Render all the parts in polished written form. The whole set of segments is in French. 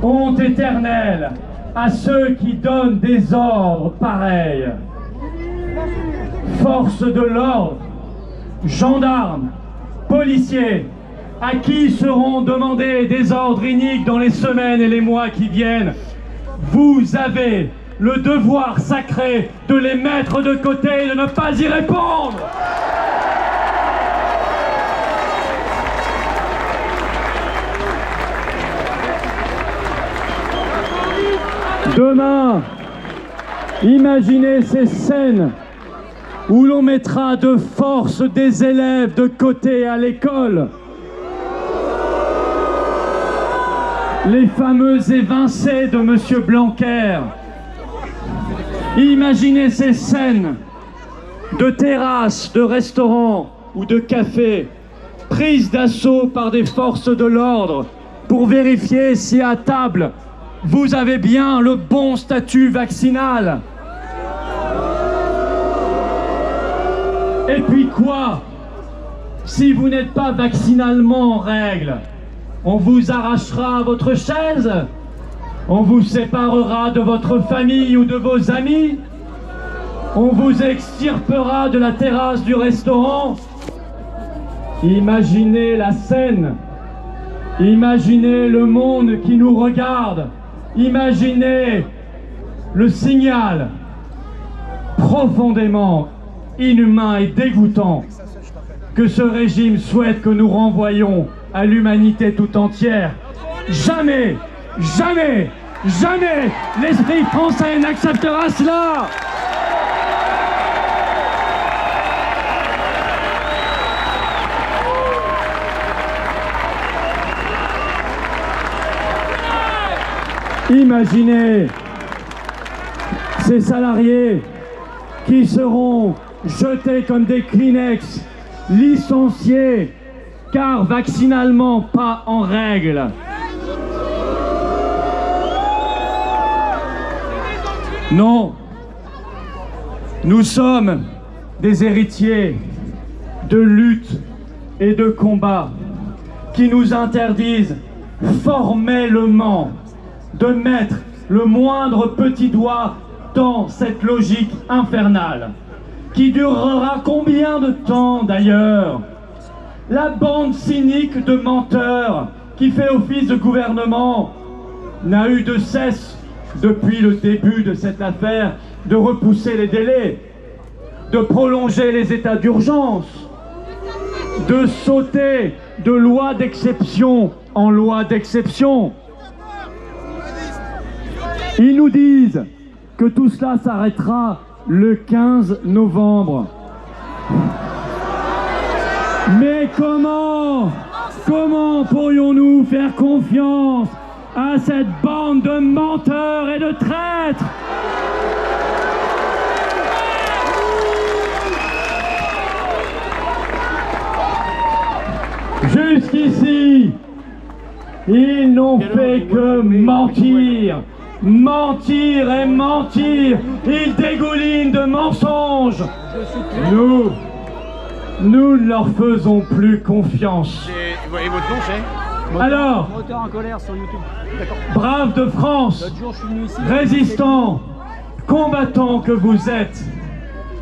honte éternelle à ceux qui donnent des ordres pareils. Forces de l'ordre, gendarmes, policiers, à qui seront demandés des ordres iniques dans les semaines et les mois qui viennent, vous avez le devoir sacré de les mettre de côté et de ne pas y répondre. Demain, imaginez ces scènes où l'on mettra de force des élèves de côté à l'école. Les fameux évincés de M. Blanquer. Imaginez ces scènes de terrasses, de restaurants ou de cafés prises d'assaut par des forces de l'ordre pour vérifier si à table vous avez bien le bon statut vaccinal. Et puis quoi? Si vous n'êtes pas vaccinalement en règle, on vous arrachera votre chaise? On vous séparera de votre famille ou de vos amis? On vous extirpera de la terrasse du restaurant? Imaginez la scène. Imaginez le monde qui nous regarde. Imaginez le signal profondément inhumain et dégoûtant que ce régime souhaite que nous renvoyions à l'humanité tout entière. Jamais, jamais, jamais l'esprit français n'acceptera cela. Imaginez ces salariés qui seront jetés comme des Kleenex, licenciés, car vaccinalement pas en règle. Non, nous sommes des héritiers de lutte et de combat qui nous interdisent formellement de mettre le moindre petit doigt dans cette logique infernale, qui durera combien de temps d'ailleurs? La bande cynique de menteurs qui fait office de gouvernement n'a eu de cesse, depuis le début de cette affaire, de repousser les délais, de prolonger les états d'urgence, de sauter de loi d'exception en loi d'exception. Ils nous disent que tout cela s'arrêtera le 15 novembre. Mais comment pourrions-nous faire confiance à cette bande de menteurs et de traîtres? Jusqu'ici, ils n'ont fait que mentir. Mentir et mentir, ils dégoulinent de mensonges. Nous ne leur faisons plus confiance. Et votre nom, c'est? Alors, Moteur en colère sur YouTube. braves de France, L'autre jour, je suis venu ici. résistants, combattants que vous êtes,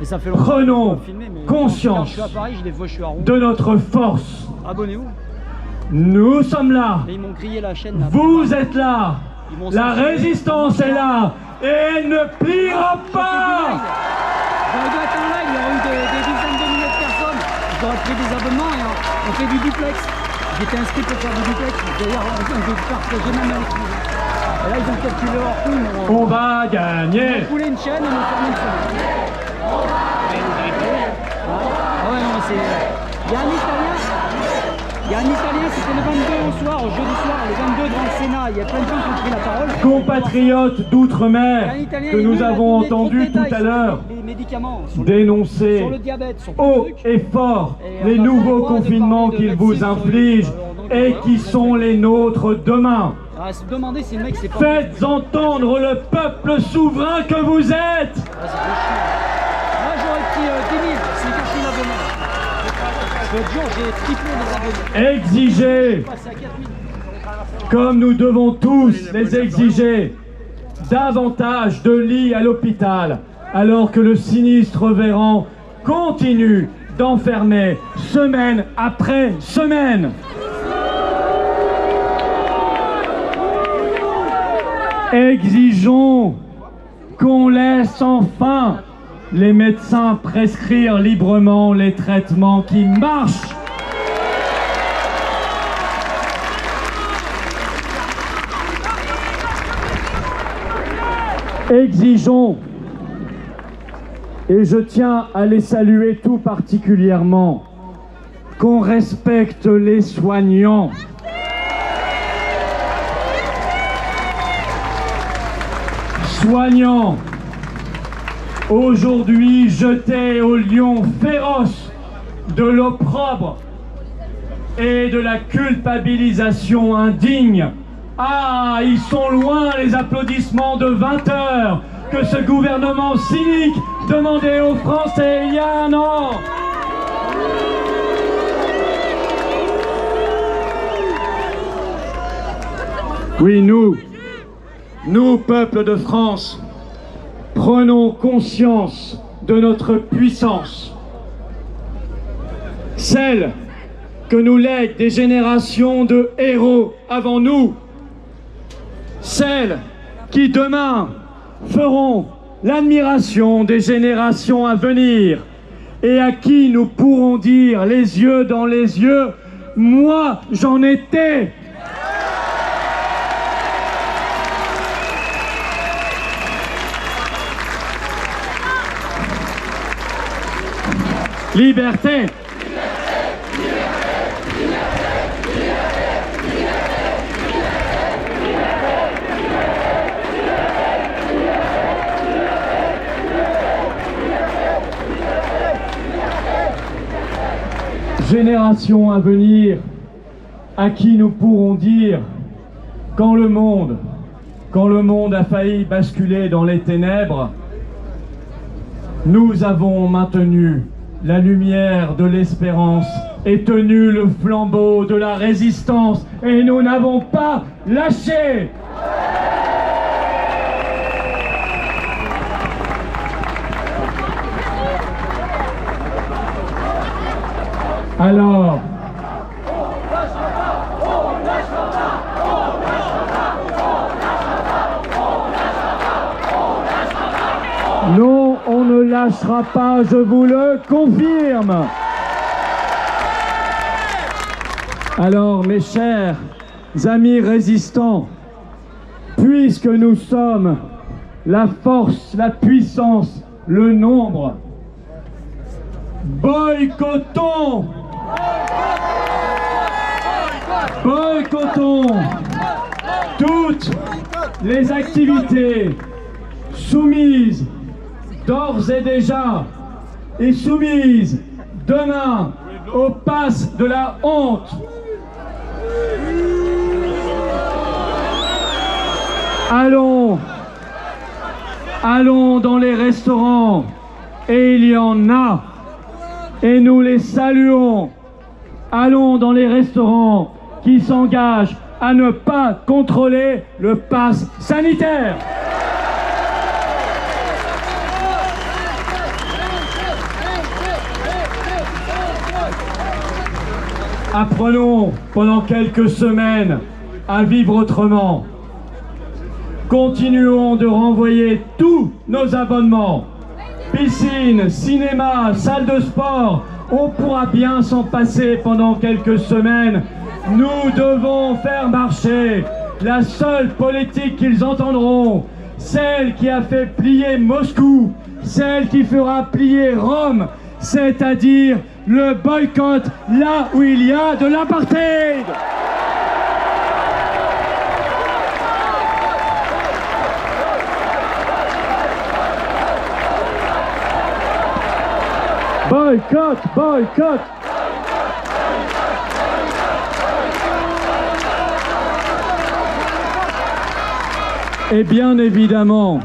Et ça fait longtemps prenons que je filmer, mais conscience quand je suis à Paris, des fois je suis à Rouen. de notre force. Abonnez-vous. Nous sommes là, Et ils m'ont grillé la chaîne là. vous êtes là, Ils m'ont la censuré. résistance est là, et elle ne pliera pas. J'aurais dû être en live, il y aurait eu des dizaines de milliers de personnes. J'aurais pris des abonnements et on fait du duplex. J'étais inscrit pour faire du duplex. D'ailleurs, on peut partager même avec lui. Et là, ils ont calculé leur coup. Ils On va gagner. m'ont coulé une chaîne et m'ont fermé une chaîne. Ah ouais, non, c'est... Il y a un Italien. C'était le 22 au soir, au jeudi soir, le 22 devant le Sénat. Il y a plein de gens qui ont pris la parole. Compatriotes d'outre-mer que nous avons entendu tout à l'heure Les médicaments, sur dénoncer le diabète, sur haut le truc. et fort Et les on a pas le nouveaux droit de confinements parler de qu'ils vous médecine sur infligent YouTube. et qui sont les nôtres demain. Ah, se demander si le mec c'est pas... Faites entendre le peuple souverain que vous êtes. Ah, c'est trop chiant. Moi j'aurais pris 10 000, c'est 4 000 abonnés. L'autre jour j'ai triplé mes abonnés. Exigez Je suis passé à 4 000. comme nous devons tous les exiger, davantage de lits à l'hôpital, alors que le sinistre Véran continue d'enfermer semaine après semaine. Exigeons qu'on laisse enfin les médecins prescrire librement les traitements qui marchent. Exigeons, et je tiens à les saluer tout particulièrement, qu'on respecte les soignants. Soignants, aujourd'hui jetés au lion féroce de l'opprobre et de la culpabilisation indigne. Ah, ils sont loin les applaudissements de 20 heures que ce gouvernement cynique demandait aux Français il y a un an. Oui, nous, peuple de France, prenons conscience de notre puissance, celle que nous lèguent des générations de héros avant nous, celles qui demain feront l'admiration des générations à venir et à qui nous pourrons dire les yeux dans les yeux, moi j'en étais. Liberté. Génération à venir, à qui nous pourrons dire, quand le monde a failli basculer dans les ténèbres, nous avons maintenu la lumière de l'espérance et tenu le flambeau de la résistance, et nous n'avons pas lâché. Alors, non, on ne lâchera pas, je vous le confirme. Alors, mes chers amis résistants, puisque nous sommes la force, la puissance, le nombre, boycottons toutes les activités soumises d'ores et déjà et soumises demain au pass de la honte. Allons dans les restaurants, et il y en a, et nous les saluons. Allons dans les restaurants qui s'engagent à ne pas contrôler le pass sanitaire. Apprenons pendant quelques semaines à vivre autrement. Continuons de renvoyer tous nos abonnements. Piscine, cinéma, salle de sport, on pourra bien s'en passer pendant quelques semaines. Nous devons faire marcher la seule politique qu'ils entendront, celle qui a fait plier Moscou, celle qui fera plier Rome, c'est-à-dire le boycott là où il y a de l'apartheid. Boycott, boycott. Et bien évidemment,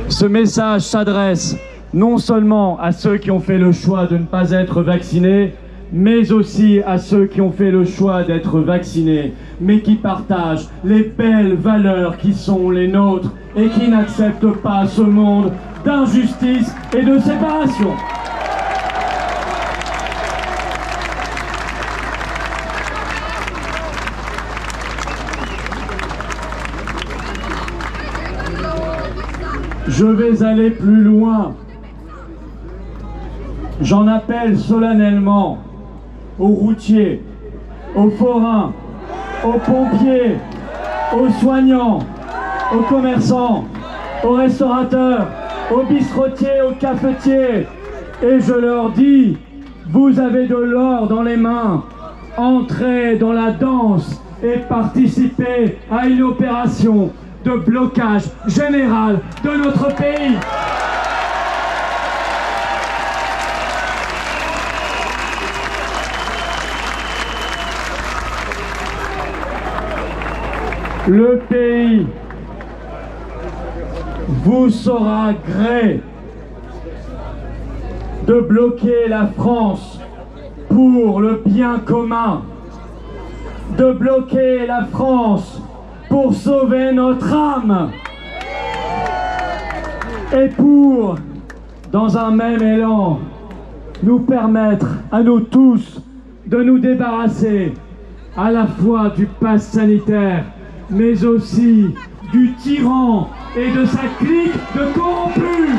ce message s'adresse non seulement à ceux qui ont fait le choix de ne pas être vaccinés, mais aussi à ceux qui ont fait le choix d'être vaccinés, mais qui partagent les belles valeurs qui sont les nôtres et qui n'acceptent pas ce monde d'injustice et de séparation. Je vais aller plus loin. J'en appelle solennellement aux routiers, aux forains, aux pompiers, aux soignants, aux commerçants, aux restaurateurs, aux bistrotiers, aux cafetiers. Et je leur dis, vous avez de l'or dans les mains, entrez dans la danse et participez à une opération de blocage général de notre pays. Le pays vous saura gré de bloquer la France pour le bien commun, de bloquer la France pour sauver notre âme et pour, dans un même élan, nous permettre à nous tous de nous débarrasser à la fois du pass sanitaire, mais aussi du tyran et de sa clique de corrompus.